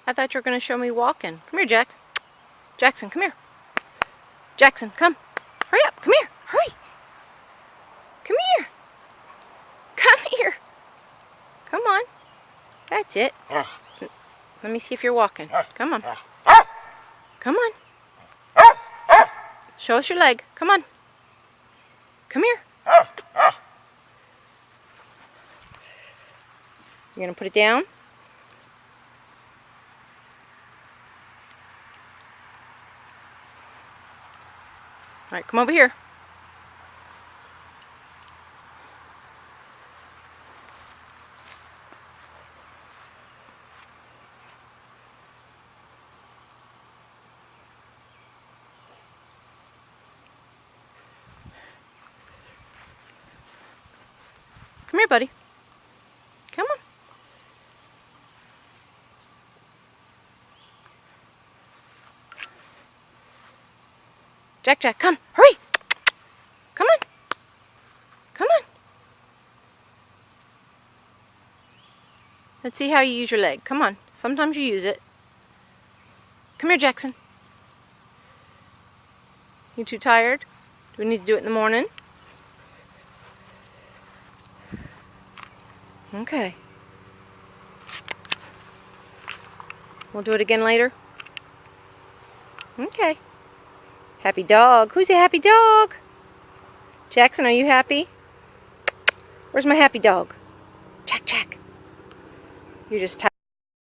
I thought you were going to show me walking. Come here, Jack. Jackson, come here. Jackson, come. Hurry up. Come here. Hurry. Come here. Come here. Come on. That's it. Let me see if you're walking. Come on. Come on. Show us your leg. Come on. Come here. You're going to put it down? All right, come over here. Come here, buddy. Come on. Jack, come. Hurry. Come on. Come on. Let's see how you use your leg. Come on. Sometimes you use it. Come here, Jackson. You too tired? Do we need to do it in the morning? Okay. We'll do it again later? Okay. Happy dog. Who's a happy dog? Jackson, are you happy? Where's my happy dog? Jack. You're just tired.